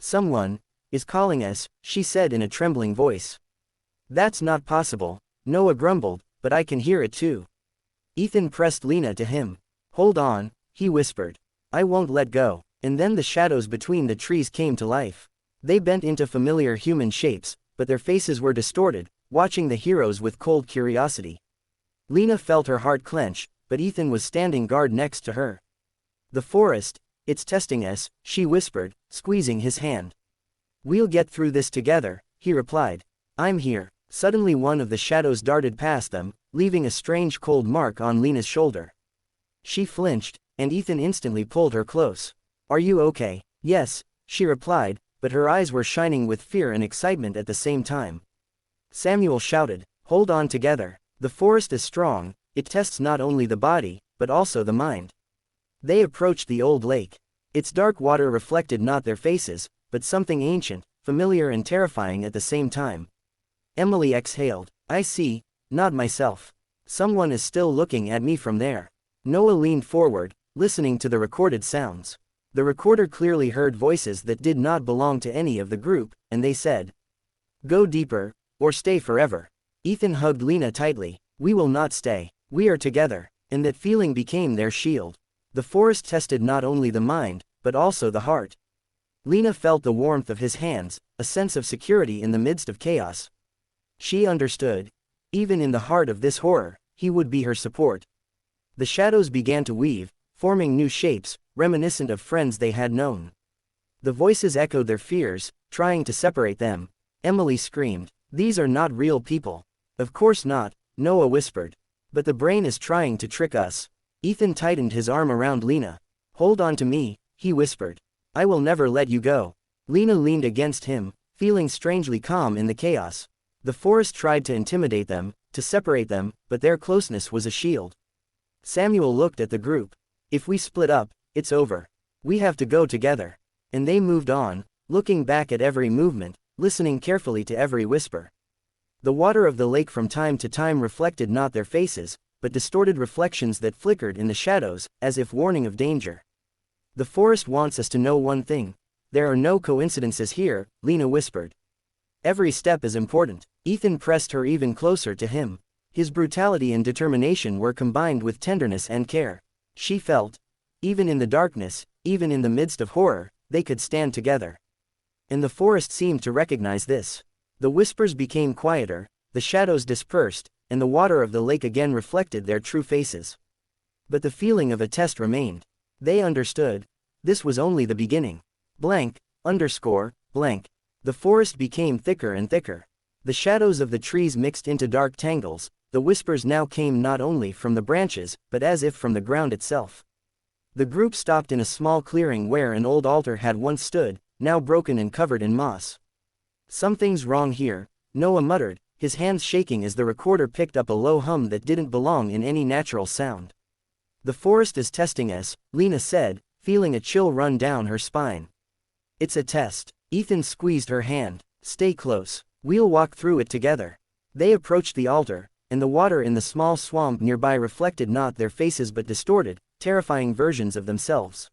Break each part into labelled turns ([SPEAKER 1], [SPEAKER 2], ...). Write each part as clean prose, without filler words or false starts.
[SPEAKER 1] Someone is calling us, she said in a trembling voice. That's not possible, Noah grumbled, but I can hear it too. Ethan pressed Lena to him. Hold on, he whispered. I won't let go. And then the shadows between the trees came to life. They bent into familiar human shapes, but their faces were distorted, watching the heroes with cold curiosity. Lena felt her heart clench, but Ethan was standing guard next to her. The forest, it's testing us, she whispered, squeezing his hand. We'll get through this together, he replied. I'm here. Suddenly one of the shadows darted past them, leaving a strange cold mark on Lena's shoulder. She flinched, and Ethan instantly pulled her close. Are you okay? Yes, she replied, but her eyes were shining with fear and excitement at the same time. Samuel shouted, hold on together. The forest is strong, it tests not only the body, but also the mind. They approached the old lake. Its dark water reflected not their faces, but something ancient, familiar and terrifying at the same time. Emily exhaled. I see, not myself. Someone is still looking at me from there. Noah leaned forward, listening to the recorded sounds. The recorder clearly heard voices that did not belong to any of the group, and they said, go deeper, or stay forever. Ethan hugged Lena tightly. We will not stay. We are together. And that feeling became their shield. The forest tested not only the mind, but also the heart. Lena felt the warmth of his hands, a sense of security in the midst of chaos. She understood. Even in the heart of this horror, he would be her support. The shadows began to weave, forming new shapes, reminiscent of friends they had known. The voices echoed their fears, trying to separate them. Emily screamed, these are not real people. Of course not, Noah whispered. But the brain is trying to trick us. Ethan tightened his arm around Lena. Hold on to me, he whispered. I will never let you go. Lena leaned against him, feeling strangely calm in the chaos. The forest tried to intimidate them, to separate them, but their closeness was a shield. Samuel looked at the group. If we split up, it's over. We have to go together. And they moved on, looking back at every movement, listening carefully to every whisper. The water of the lake from time to time reflected not their faces, but distorted reflections that flickered in the shadows, as if warning of danger. The forest wants us to know one thing. There are no coincidences here, Lena whispered. Every step is important. Ethan pressed her even closer to him. His brutality and determination were combined with tenderness and care. She felt, even in the darkness, even in the midst of horror, they could stand together. And the forest seemed to recognize this. The whispers became quieter, the shadows dispersed, and the water of the lake again reflected their true faces. But the feeling of a test remained. They understood. This was only the beginning. Blank. The forest became thicker and thicker. The shadows of the trees mixed into dark tangles. The whispers now came not only from the branches, but as if from the ground itself. The group stopped in a small clearing where an old altar had once stood, now broken and covered in moss. Something's wrong here, Noah muttered, his hands shaking as the recorder picked up a low hum that didn't belong in any natural sound. The forest is testing us, Lena said, feeling a chill run down her spine. It's a test. Ethan squeezed her hand. Stay close. We'll walk through it together. They approached the altar, and the water in the small swamp nearby reflected not their faces but distorted, terrifying versions of themselves.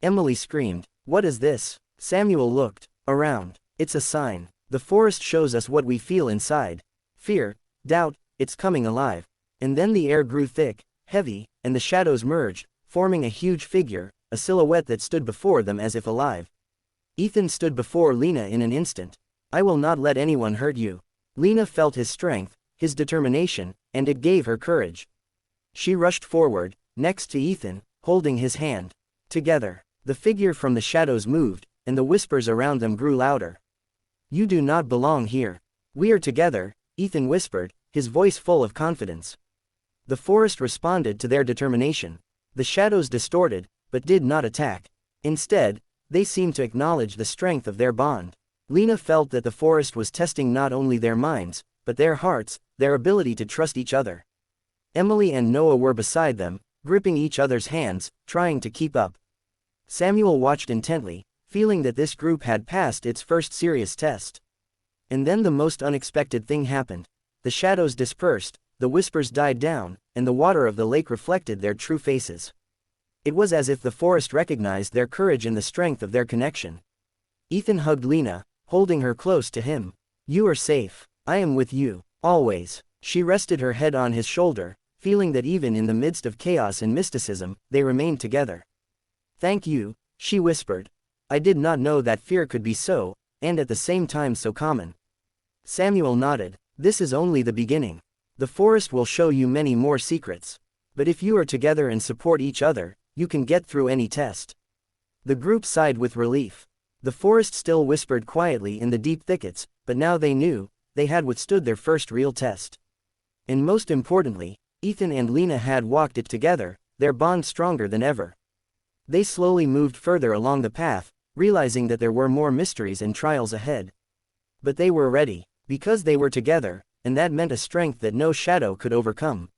[SPEAKER 1] Emily screamed, what is this? Samuel looked around. It's a sign. The forest shows us what we feel inside. Fear, doubt, it's coming alive. And then the air grew thick, heavy, and the shadows merged, forming a huge figure, a silhouette that stood before them as if alive. Ethan stood before Lena in an instant. I will not let anyone hurt you. Lena felt his strength, his determination, and it gave her courage. She rushed forward, next to Ethan, holding his hand. Together, the figure from the shadows moved, and the whispers around them grew louder. You do not belong here. We are together, Ethan whispered, his voice full of confidence. The forest responded to their determination. The shadows distorted, but did not attack. Instead, they seemed to acknowledge the strength of their bond. Lena felt that the forest was testing not only their minds, but their hearts, their ability to trust each other. Emily and Noah were beside them, gripping each other's hands, trying to keep up. Samuel watched intently, feeling that this group had passed its first serious test. And then the most unexpected thing happened. The shadows dispersed, the whispers died down, and the water of the lake reflected their true faces. It was as if the forest recognized their courage and the strength of their connection. Ethan hugged Lena, holding her close to him. You are safe. I am with you, always. She rested her head on his shoulder, feeling that even in the midst of chaos and mysticism, they remained together. Thank you, she whispered. I did not know that fear could be so, and at the same time so common. Samuel nodded. This is only the beginning. The forest will show you many more secrets. But if you are together and support each other, you can get through any test. The group sighed with relief. The forest still whispered quietly in the deep thickets, but now they knew, they had withstood their first real test. And most importantly, Ethan and Lena had walked it together, their bond stronger than ever. They slowly moved further along the path, realizing that there were more mysteries and trials ahead. But they were ready, because they were together, and that meant a strength that no shadow could overcome.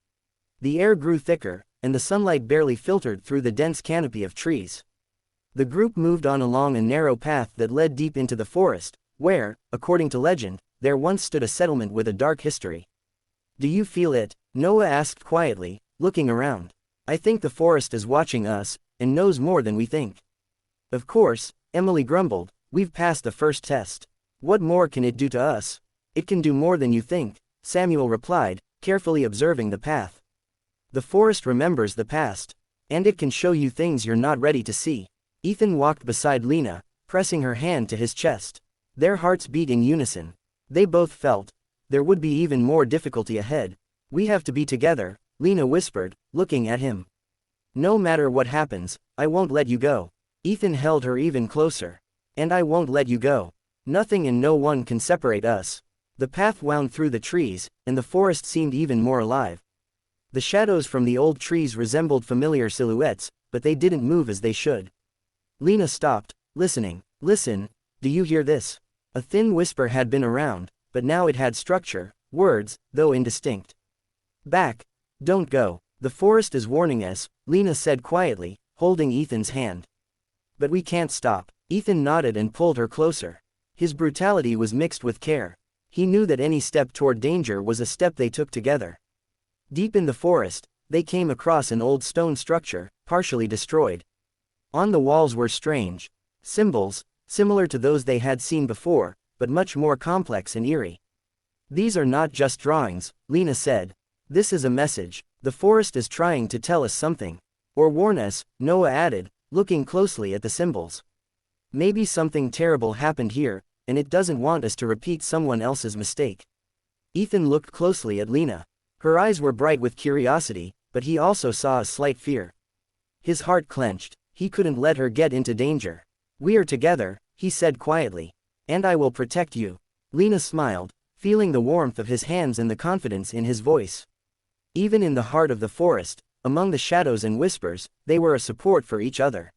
[SPEAKER 1] The air grew thicker, and the sunlight barely filtered through the dense canopy of trees. The group moved on along a narrow path that led deep into the forest, where, according to legend, there once stood a settlement with a dark history. Do you feel it? Noah asked quietly, looking around. I think the forest is watching us, and knows more than we think. Of course, Emily grumbled, we've passed the first test. What more can it do to us? It can do more than you think, Samuel replied, carefully observing the path. The forest remembers the past. And it can show you things you're not ready to see. Ethan walked beside Lena, pressing her hand to his chest. Their hearts beat in unison. They both felt there would be even more difficulty ahead. We have to be together, Lena whispered, looking at him. No matter what happens, I won't let you go. Ethan held her even closer. And I won't let you go. Nothing and no one can separate us. The path wound through the trees, and the forest seemed even more alive. The shadows from the old trees resembled familiar silhouettes, but they didn't move as they should. Lena stopped, listening. Listen, do you hear this? A thin whisper had been around, but now it had structure, words, though indistinct. Back. Don't go. The forest is warning us, Lena said quietly, holding Ethan's hand. But we can't stop. Ethan nodded and pulled her closer. His brutality was mixed with care. He knew that any step toward danger was a step they took together. Deep in the forest, they came across an old stone structure, partially destroyed. On the walls were strange symbols, similar to those they had seen before, but much more complex and eerie. These are not just drawings, Lena said. This is a message. The forest is trying to tell us something. Or warn us, Noah added, looking closely at the symbols. Maybe something terrible happened here, and it doesn't want us to repeat someone else's mistake. Ethan looked closely at Lena. Her eyes were bright with curiosity, but he also saw a slight fear. His heart clenched. He couldn't let her get into danger. We are together, he said quietly. And I will protect you. Lena smiled, feeling the warmth of his hands and the confidence in his voice. Even in the heart of the forest, among the shadows and whispers, they were a support for each other.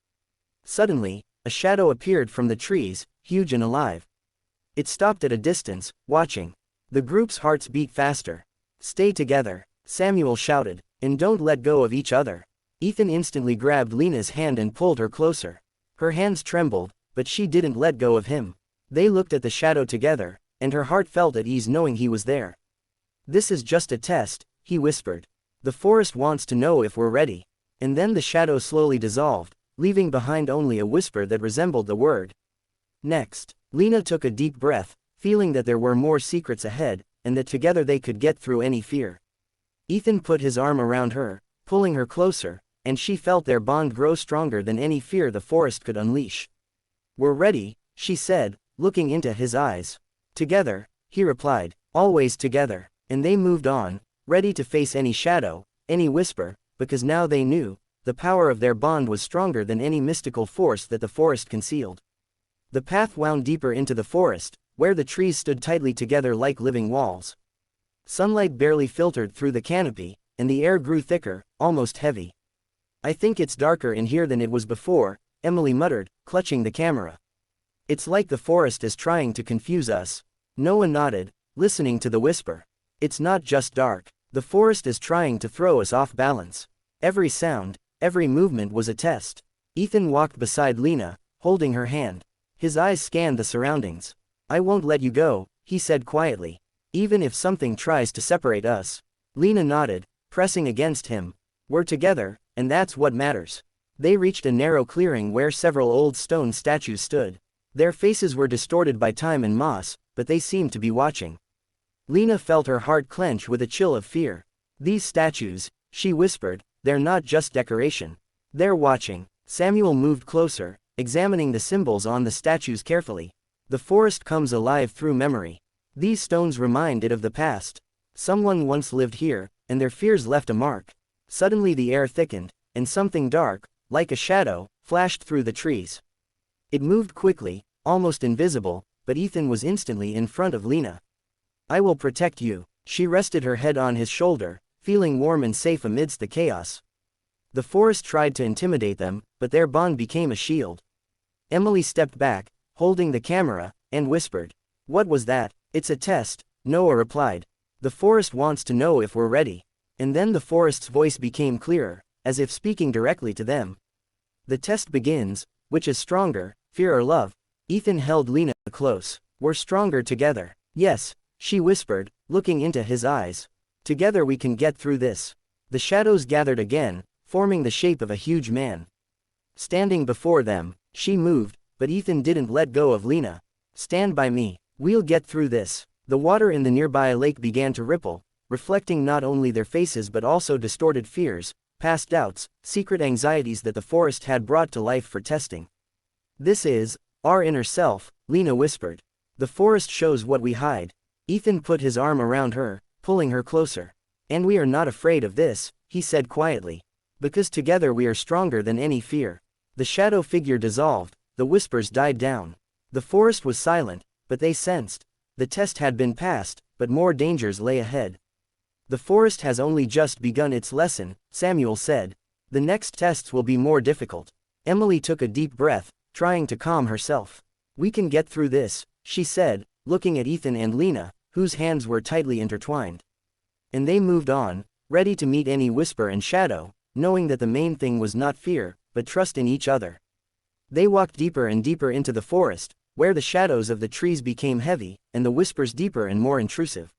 [SPEAKER 1] Suddenly, a shadow appeared from the trees, huge and alive. It stopped at a distance, watching. The group's hearts beat faster. Stay together, Samuel shouted, and don't let go of each other. Ethan instantly grabbed Lena's hand and pulled her closer. Her hands trembled, but she didn't let go of him. They looked at the shadow together, and her heart felt at ease knowing he was there. This is just a test, he whispered. The forest wants to know if we're ready. And then the shadow slowly dissolved, leaving behind only a whisper that resembled the word. Next, Lena took a deep breath, feeling that there were more secrets ahead, and that together they could get through any fear. Ethan put his arm around her, pulling her closer, and she felt their bond grow stronger than any fear the forest could unleash. We're ready, she said, looking into his eyes. Together, he replied, always together, and they moved on, ready to face any shadow, any whisper, because now they knew, the power of their bond was stronger than any mystical force that the forest concealed. The path wound deeper into the forest, where the trees stood tightly together like living walls. Sunlight barely filtered through the canopy, and the air grew thicker, almost heavy. I think it's darker in here than it was before, Emily muttered, clutching the camera. It's like the forest is trying to confuse us. Noah nodded, listening to the whisper. It's not just dark. The forest is trying to throw us off balance. Every sound, every movement was a test. Ethan walked beside Lena, holding her hand. His eyes scanned the surroundings. I won't let you go, he said quietly. Even if something tries to separate us. Lena nodded, pressing against him. We're together, and that's what matters. They reached a narrow clearing where several old stone statues stood. Their faces were distorted by time and moss, but they seemed to be watching. Lena felt her heart clench with a chill of fear. These statues, she whispered, they're not just decoration. They're watching. Samuel moved closer, examining the symbols on the statues carefully. The forest comes alive through memory. These stones remind it of the past. Someone once lived here, and their fears left a mark. Suddenly the air thickened, and something dark, like a shadow, flashed through the trees. It moved quickly, almost invisible, but Ethan was instantly in front of Lena. I will protect you. She rested her head on his shoulder, feeling warm and safe amidst the chaos. The forest tried to intimidate them, but their bond became a shield. Emily stepped back, holding the camera, and whispered, "What was that?" "It's a test," Noah replied. "The forest wants to know if we're ready." And then the forest's voice became clearer, as if speaking directly to them. "The test begins. Which is stronger, fear or love?" Ethan held Lena close. "We're stronger together." "Yes," she whispered, looking into his eyes. "Together we can get through this." The shadows gathered again, forming the shape of a huge man. Standing before them, she moved, but Ethan didn't let go of Lena. "Stand by me. We'll get through this." The water in the nearby lake began to ripple, reflecting not only their faces but also distorted fears, past doubts, secret anxieties that the forest had brought to life for testing. "This is our inner self," Lena whispered. "The forest shows what we hide." Ethan put his arm around her, pulling her closer. "And we are not afraid of this," he said quietly. "Because together we are stronger than any fear." The shadow figure dissolved, the whispers died down. The forest was silent, but they sensed. The test had been passed, but more dangers lay ahead. "The forest has only just begun its lesson," Samuel said. "The next tests will be more difficult." Emily took a deep breath, trying to calm herself. "We can get through this," she said, looking at Ethan and Lena, whose hands were tightly intertwined. And they moved on, ready to meet any whisper and shadow, knowing that the main thing was not fear, but trust in each other. They walked deeper and deeper into the forest, where the shadows of the trees became heavy, and the whispers deeper and more intrusive.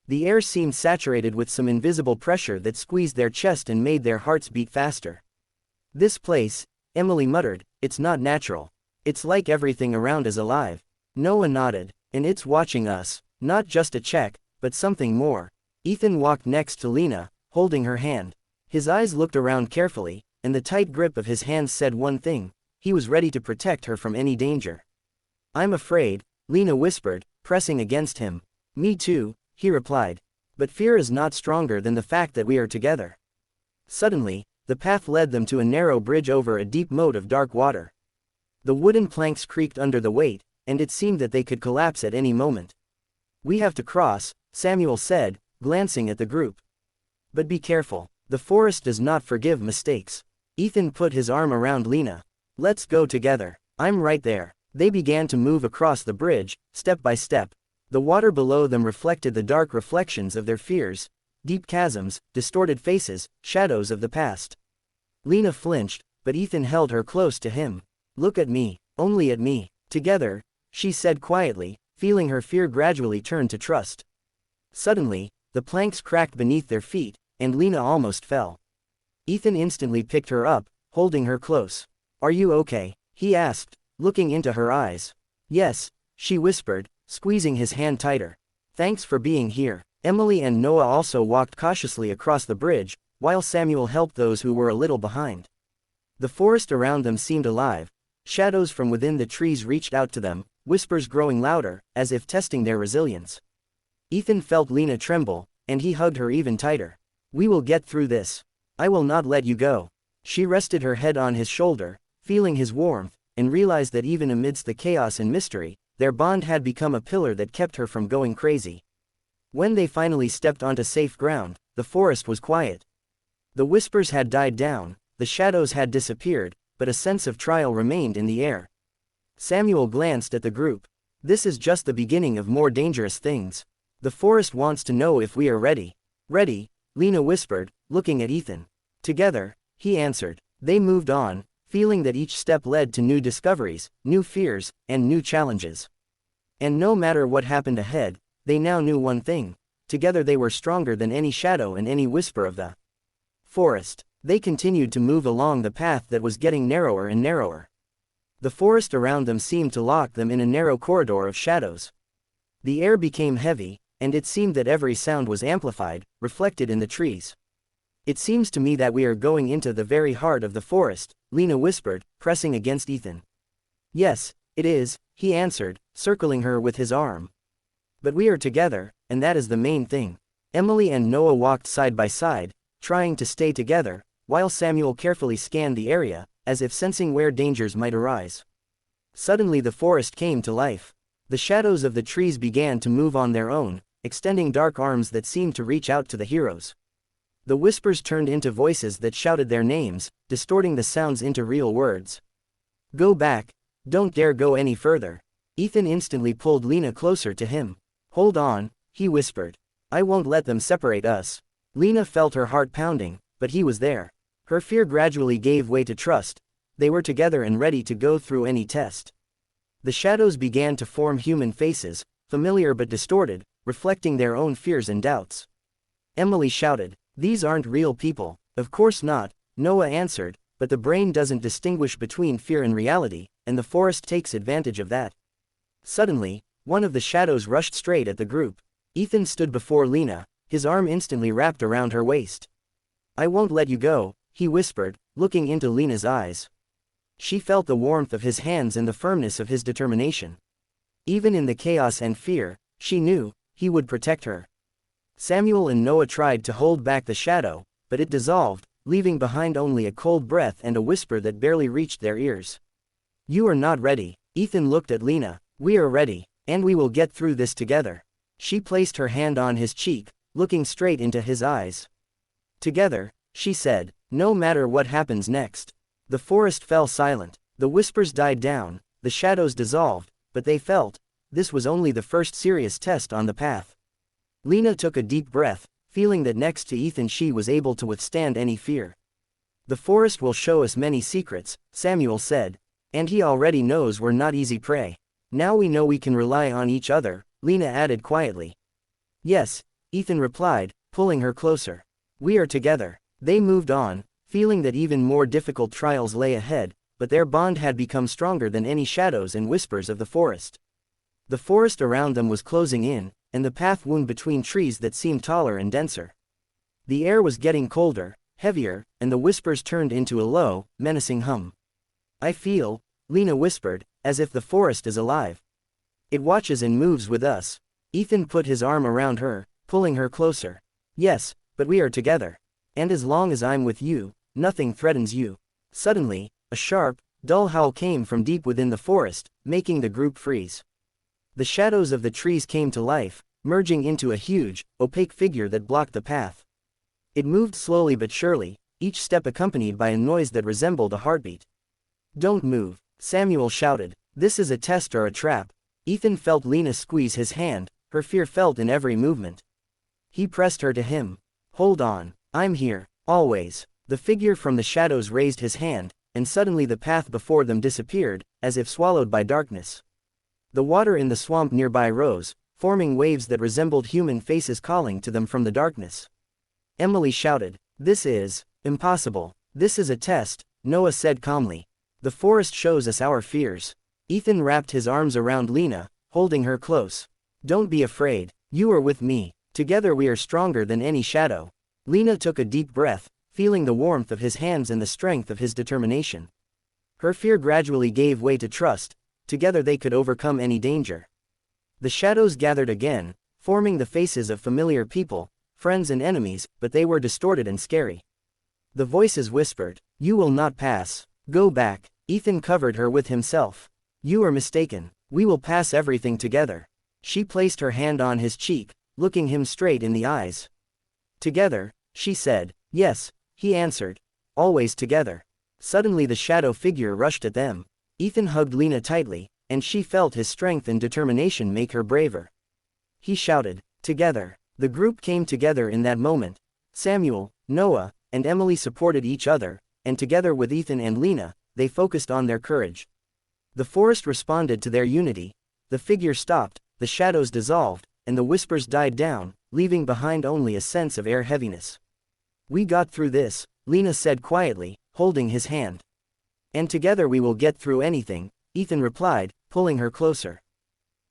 [SPEAKER 1] The air seemed saturated with some invisible pressure that squeezed their chest and made their hearts beat faster. "This place," Emily muttered, "it's not natural. It's like everything around is alive." Noah nodded. "And it's watching us, not just a check, but something more." Ethan walked next to Lena, holding her hand. His eyes looked around carefully, and the tight grip of his hands said one thing: he was ready to protect her from any danger. "I'm afraid," Lena whispered, pressing against him. "Me too," he replied. "But fear is not stronger than the fact that we are together." Suddenly, the path led them to a narrow bridge over a deep moat of dark water. The wooden planks creaked under the weight, and it seemed that they could collapse at any moment. "We have to cross," Samuel said, glancing at the group. "But be careful. The forest does not forgive mistakes." Ethan put his arm around Lena. "Let's go together. I'm right there." They began to move across the bridge, step by step. The water below them reflected the dark reflections of their fears, deep chasms, distorted faces, shadows of the past. Lena flinched, but Ethan held her close to him. "Look at me, only at me." "Together," she said quietly, feeling her fear gradually turn to trust. Suddenly, the planks cracked beneath their feet, and Lena almost fell. Ethan instantly picked her up, holding her close. "Are you okay?" he asked, looking into her eyes. "Yes," she whispered, squeezing his hand tighter. "Thanks for being here." Emily and Noah also walked cautiously across the bridge, while Samuel helped those who were a little behind. The forest around them seemed alive. Shadows from within the trees reached out to them, whispers growing louder, as if testing their resilience. Ethan felt Lena tremble, and he hugged her even tighter. "We will get through this. I will not let you go." She rested her head on his shoulder, feeling his warmth, and realized that even amidst the chaos and mystery, their bond had become a pillar that kept her from going crazy. When they finally stepped onto safe ground, the forest was quiet. The whispers had died down, the shadows had disappeared, but a sense of trial remained in the air. Samuel glanced at the group. "This is just the beginning of more dangerous things. The forest wants to know if we are ready." "Ready," Lena whispered, looking at Ethan. "Together," he answered. They moved on, feeling that each step led to new discoveries, new fears, and new challenges. And no matter what happened ahead, they now knew one thing: together they were stronger than any shadow and any whisper of the forest. They continued to move along the path that was getting narrower and narrower. The forest around them seemed to lock them in a narrow corridor of shadows. The air became heavy, and it seemed that every sound was amplified, reflected in the trees. It seems to me that we are going into the very heart of the forest, Lena whispered, pressing against Ethan. Yes, it is, he answered, circling her with his arm. But we are together, and that is the main thing. Emily and Noah walked side by side, trying to stay together, while Samuel carefully scanned the area, as if sensing where dangers might arise. Suddenly the forest came to life. The shadows of the trees began to move on their own, extending dark arms that seemed to reach out to the heroes. The whispers turned into voices that shouted their names, distorting the sounds into real words. Go back. Don't dare go any further. Ethan instantly pulled Lena closer to him. Hold on, he whispered. I won't let them separate us. Lena felt her heart pounding, but he was there. Her fear gradually gave way to trust. They were together and ready to go through any test. The shadows began to form human faces, familiar but distorted, reflecting their own fears and doubts. Emily shouted, "These aren't real people." Of course not, Noah answered, but the brain doesn't distinguish between fear and reality, and the forest takes advantage of that. Suddenly, one of the shadows rushed straight at the group. Ethan stood before Lena, his arm instantly wrapped around her waist. I won't let you go, he whispered, looking into Lena's eyes. She felt the warmth of his hands and the firmness of his determination. Even in the chaos and fear, she knew, he would protect her. Samuel and Noah tried to hold back the shadow, but it dissolved, leaving behind only a cold breath and a whisper that barely reached their ears. You are not ready. Ethan looked at Lena. We are ready, and we will get through this together. She placed her hand on his cheek, looking straight into his eyes. Together, she said, no matter what happens next. The forest fell silent. The whispers died down, the shadows dissolved, but they felt, this was only the first serious test on the path. Lena took a deep breath, feeling that next to Ethan she was able to withstand any fear. The forest will show us many secrets, Samuel said, and he already knows we're not easy prey. Now we know we can rely on each other, Lena added quietly. Yes, Ethan replied, pulling her closer. We are together. They moved on, feeling that even more difficult trials lay ahead, but their bond had become stronger than any shadows and whispers of the forest. The forest around them was closing in, and the path wound between trees that seemed taller and denser. The air was getting colder, heavier, and the whispers turned into a low, menacing hum. I feel, Lena whispered, as if the forest is alive. It watches and moves with us. Ethan put his arm around her, pulling her closer. Yes, but we are together. And as long as I'm with you, nothing threatens you. Suddenly, a sharp, dull howl came from deep within the forest, making the group freeze. The shadows of the trees came to life, merging into a huge, opaque figure that blocked the path. It moved slowly but surely, each step accompanied by a noise that resembled a heartbeat. Don't move, Samuel shouted. This is a test or a trap. Ethan felt Lena squeeze his hand, her fear felt in every movement. He pressed her to him. Hold on, I'm here, always. The figure from the shadows raised his hand, and suddenly the path before them disappeared, as if swallowed by darkness. The water in the swamp nearby rose, forming waves that resembled human faces calling to them from the darkness. Emily shouted, This is impossible. This is a test, Noah said calmly. The forest shows us our fears. Ethan wrapped his arms around Lena, holding her close. Don't be afraid. You are with me. Together we are stronger than any shadow. Lena took a deep breath, feeling the warmth of his hands and the strength of his determination. Her fear gradually gave way to trust. Together they could overcome any danger. The shadows gathered again, forming the faces of familiar people, friends and enemies, but they were distorted and scary. The voices whispered, You will not pass. Go back. Ethan covered her with himself. You are mistaken. We will pass everything together. She placed her hand on his cheek, looking him straight in the eyes. Together, she said. Yes, he answered. Always together. Suddenly the shadow figure rushed at them. Ethan hugged Lena tightly, and she felt his strength and determination make her braver. He shouted, Together. The group came together in that moment. Samuel, Noah, and Emily supported each other, and together with Ethan and Lena, they focused on their courage. The forest responded to their unity. The figure stopped, the shadows dissolved, and the whispers died down, leaving behind only a sense of air heaviness. We got through this, Lena said quietly, holding his hand. And together we will get through anything, Ethan replied, pulling her closer.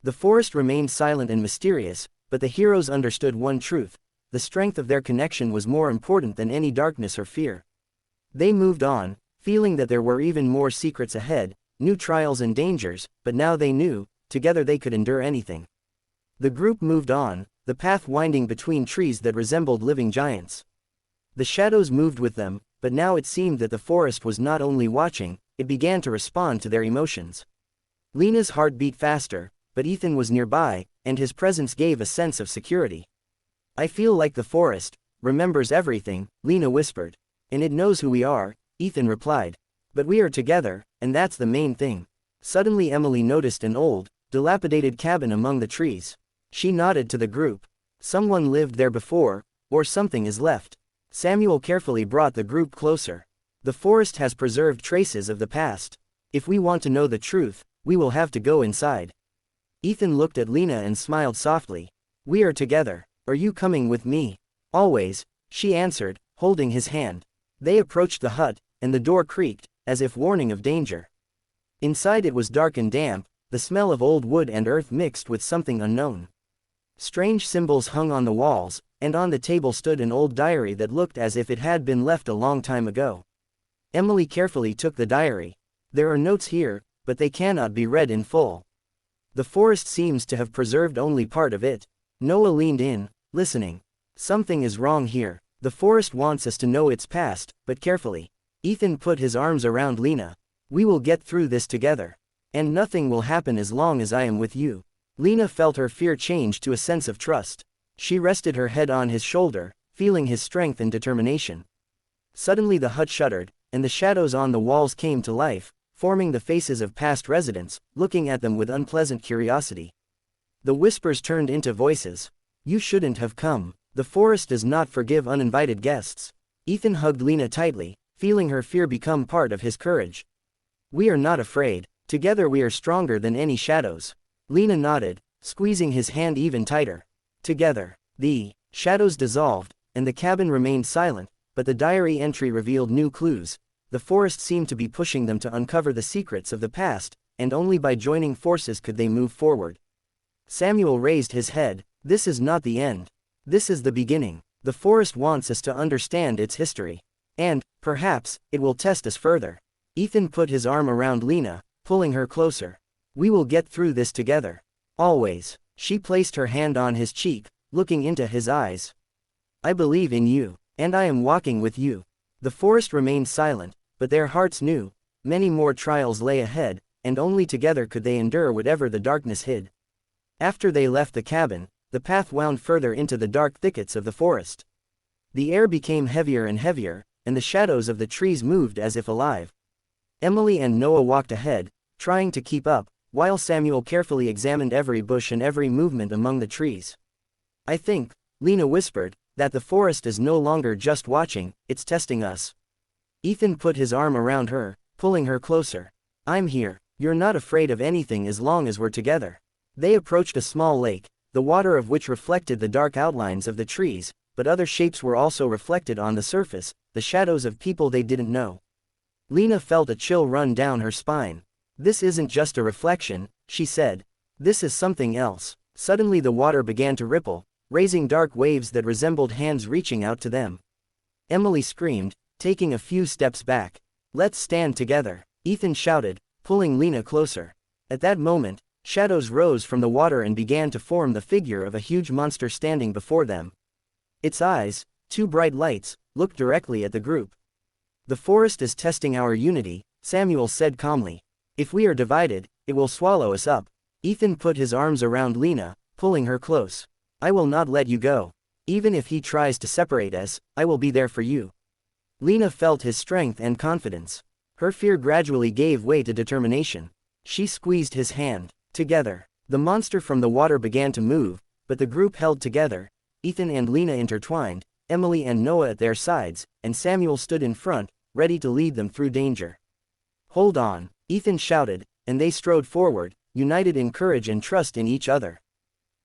[SPEAKER 1] The forest remained silent and mysterious, but the heroes understood one truth: the strength of their connection was more important than any darkness or fear. They moved on, feeling that there were even more secrets ahead, new trials and dangers, but now they knew, together they could endure anything. The group moved on, the path winding between trees that resembled living giants. The shadows moved with them, but now it seemed that the forest was not only watching, it began to respond to their emotions. Lena's heart beat faster, but Ethan was nearby, and his presence gave a sense of security. I feel like the forest remembers everything, Lena whispered. And it knows who we are, Ethan replied. But we are together, and that's the main thing. Suddenly Emily noticed an old, dilapidated cabin among the trees. She nodded to the group. Someone lived there before, or something is left. Samuel carefully brought the group closer. The forest has preserved traces of the past. If we want to know the truth, we will have to go inside. Ethan looked at Lena and smiled softly. We are together. Are you coming with me? Always, she answered, holding his hand. They approached the hut, and the door creaked, as if warning of danger. Inside it was dark and damp, the smell of old wood and earth mixed with something unknown. Strange symbols hung on the walls, and on the table stood an old diary that looked as if it had been left a long time ago. Emily carefully took the diary. There are notes here, but they cannot be read in full. The forest seems to have preserved only part of it. Noah leaned in, listening. Something is wrong here. The forest wants us to know its past, but carefully. Ethan put his arms around Lena. We will get through this together. And nothing will happen as long as I am with you. Lena felt her fear change to a sense of trust. She rested her head on his shoulder, feeling his strength and determination. Suddenly the hut shuddered, and the shadows on the walls came to life, forming the faces of past residents, looking at them with unpleasant curiosity. The whispers turned into voices. You shouldn't have come. The forest does not forgive uninvited guests. Ethan hugged Lena tightly, feeling her fear become part of his courage. We are not afraid. Together we are stronger than any shadows. Lena nodded, squeezing his hand even tighter. Together. The shadows dissolved, and the cabin remained silent, but the diary entry revealed new clues. The forest seemed to be pushing them to uncover the secrets of the past, and only by joining forces could they move forward. Samuel raised his head. This is not the end. This is the beginning. The forest wants us to understand its history. And, perhaps, it will test us further. Ethan put his arm around Lena, pulling her closer. We will get through this together. Always. She placed her hand on his cheek, looking into his eyes. I believe in you, and I am walking with you. The forest remained silent, but their hearts knew. Many more trials lay ahead, and only together could they endure whatever the darkness hid. After they left the cabin, the path wound further into the dark thickets of the forest. The air became heavier and heavier, and the shadows of the trees moved as if alive. Emily and Noah walked ahead, trying to keep up, while Samuel carefully examined every bush and every movement among the trees. I think, Lena whispered, that the forest is no longer just watching, it's testing us. Ethan put his arm around her, pulling her closer. I'm here. You're not afraid of anything as long as we're together. They approached a small lake, the water of which reflected the dark outlines of the trees, but other shapes were also reflected on the surface, the shadows of people they didn't know. Lena felt a chill run down her spine. This isn't just a reflection, she said. This is something else. Suddenly the water began to ripple, raising dark waves that resembled hands reaching out to them. Emily screamed, taking a few steps back. Let's stand together, Ethan shouted, pulling Lena closer. At that moment, shadows rose from the water and began to form the figure of a huge monster standing before them. Its eyes, two bright lights, looked directly at the group. The forest is testing our unity, Samuel said calmly. If we are divided, it will swallow us up. Ethan put his arms around Lena, pulling her close. I will not let you go. Even if he tries to separate us, I will be there for you. Lena felt his strength and confidence. Her fear gradually gave way to determination. She squeezed his hand. Together. The monster from the water began to move, but the group held together. Ethan and Lena intertwined, Emily and Noah at their sides, and Samuel stood in front, ready to lead them through danger. Hold on, Ethan shouted, and they strode forward, united in courage and trust in each other.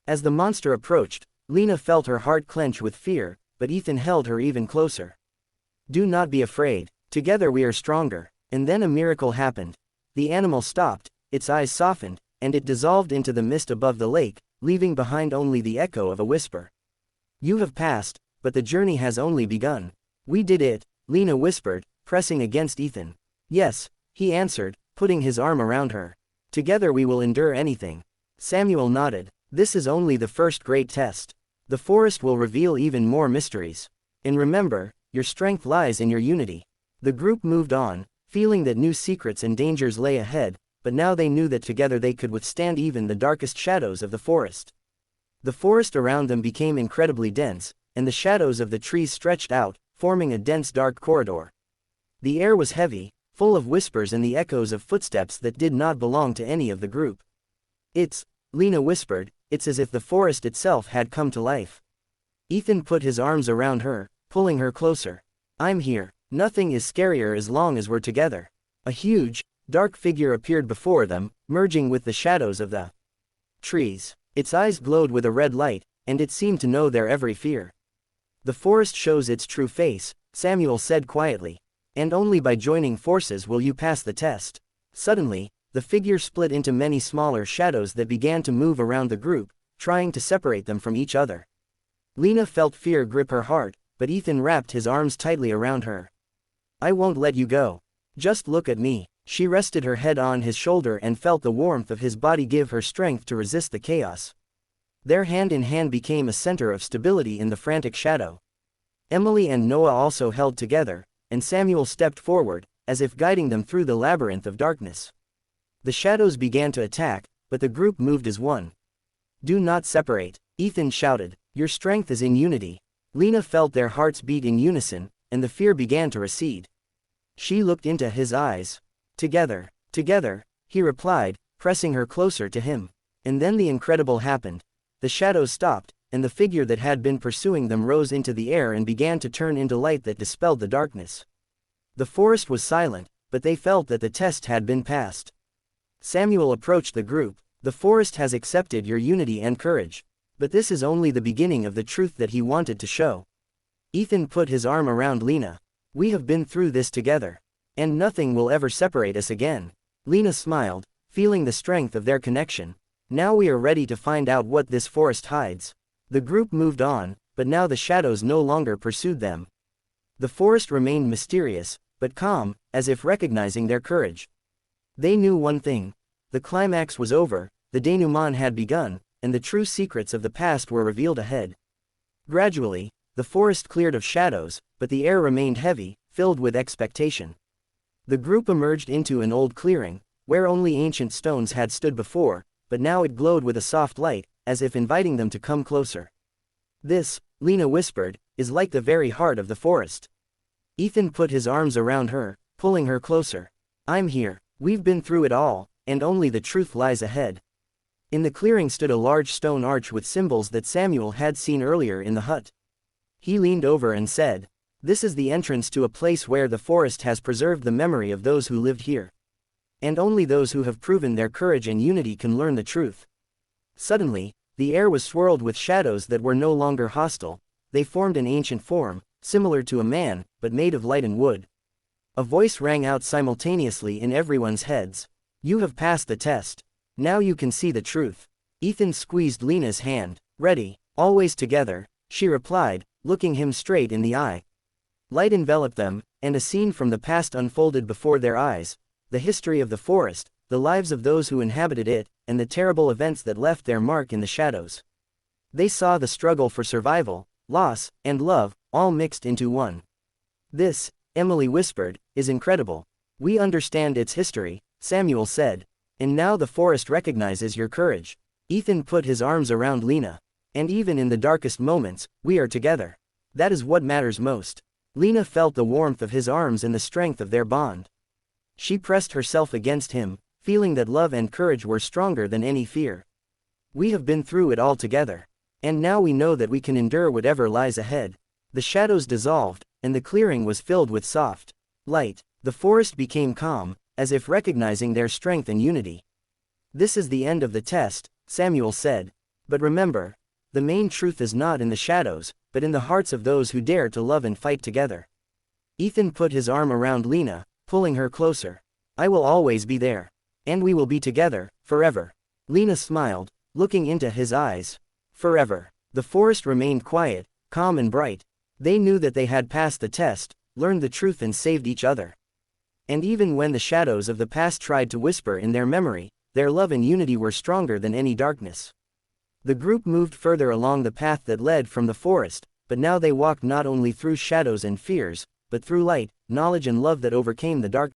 [SPEAKER 1] As the monster approached, Lena felt her heart clench with fear, but Ethan held her even closer. Do not be afraid. Together we are stronger. And then a miracle happened. The animal stopped, its eyes softened, and it dissolved into the mist above the lake, leaving behind only the echo of a whisper. You have passed, but the journey has only begun. We did it, Lena whispered, pressing against Ethan. Yes, he answered, putting his arm around her. Together we will endure anything. Samuel nodded. This is only the first great test. The forest will reveal even more mysteries. And remember, your strength lies in your unity. The group moved on, feeling that new secrets and dangers lay ahead, but now they knew that together they could withstand even the darkest shadows of the forest. The forest around them became incredibly dense, and the shadows of the trees stretched out, forming a dense dark corridor. The air was heavy, full of whispers and the echoes of footsteps that did not belong to any of the group. Lena whispered, it's as if the forest itself had come to life. Ethan put his arms around her, pulling her closer. I'm here. Nothing is scarier as long as we're together. A huge, dark figure appeared before them, merging with the shadows of the trees. Its eyes glowed with a red light, and it seemed to know their every fear. The forest shows its true face, Samuel said quietly. And only by joining forces will you pass the test. Suddenly, the figure split into many smaller shadows that began to move around the group, trying to separate them from each other. Lena felt fear grip her heart, but Ethan wrapped his arms tightly around her. I won't let you go. Just look at me. She rested her head on his shoulder and felt the warmth of his body give her strength to resist the chaos. Their hand in hand became a center of stability in the frantic shadow. Emily and Noah also held together, and Samuel stepped forward, as if guiding them through the labyrinth of darkness. The shadows began to attack, but the group moved as one. Do not separate, Ethan shouted. Your strength is in unity. Lena felt their hearts beat in unison, and the fear began to recede. She looked into his eyes. Together, he replied, pressing her closer to him. And then the incredible happened. The shadows stopped, and the figure that had been pursuing them rose into the air and began to turn into light that dispelled the darkness. The forest was silent, but they felt that the test had been passed. Samuel approached the group. The forest has accepted your unity and courage. But this is only the beginning of the truth that he wanted to show. Ethan put his arm around Lena. We have been through this together. And nothing will ever separate us again. Lena smiled, feeling the strength of their connection. Now we are ready to find out what this forest hides. The group moved on, but now the shadows no longer pursued them. The forest remained mysterious, but calm, as if recognizing their courage. They knew one thing. The climax was over, the denouement had begun, and the true secrets of the past were revealed ahead. Gradually, the forest cleared of shadows, but the air remained heavy, filled with expectation. The group emerged into an old clearing, where only ancient stones had stood before, but now it glowed with a soft light, as if inviting them to come closer. This, Lena whispered, is like the very heart of the forest. Ethan put his arms around her, pulling her closer. I'm here. We've been through it all, and only the truth lies ahead. In the clearing stood a large stone arch with symbols that Samuel had seen earlier in the hut. He leaned over and said, this is the entrance to a place where the forest has preserved the memory of those who lived here. And only those who have proven their courage and unity can learn the truth. Suddenly, the air was swirled with shadows that were no longer hostile. They formed an ancient form, similar to a man, but made of light and wood. A voice rang out simultaneously in everyone's heads. You have passed the test. Now you can see the truth. Ethan squeezed Lena's hand. Ready, always together, she replied, looking him straight in the eye. Light enveloped them, and a scene from the past unfolded before their eyes. The history of the forest, the lives of those who inhabited it, and the terrible events that left their mark in the shadows. They saw the struggle for survival, loss, and love, all mixed into one. This, Emily whispered, is incredible. We understand its history, Samuel said. And now the forest recognizes your courage. Ethan put his arms around Lena. And even in the darkest moments, we are together. That is what matters most. Lena felt the warmth of his arms and the strength of their bond. She pressed herself against him, feeling that love and courage were stronger than any fear. We have been through it all together. And now we know that we can endure whatever lies ahead. The shadows dissolved, and the clearing was filled with soft light. The forest became calm, as if recognizing their strength and unity. This is the end of the test, Samuel said. But remember, the main truth is not in the shadows, but in the hearts of those who dare to love and fight together. Ethan put his arm around Lena, pulling her closer. I will always be there. And we will be together, forever. Lena smiled, looking into his eyes. Forever. The forest remained quiet, calm and bright. They knew that they had passed the test, learned the truth and saved each other. And even when the shadows of the past tried to whisper in their memory, their love and unity were stronger than any darkness. The group moved further along the path that led from the forest, but now they walked not only through shadows and fears, but through light, knowledge and love that overcame the dark.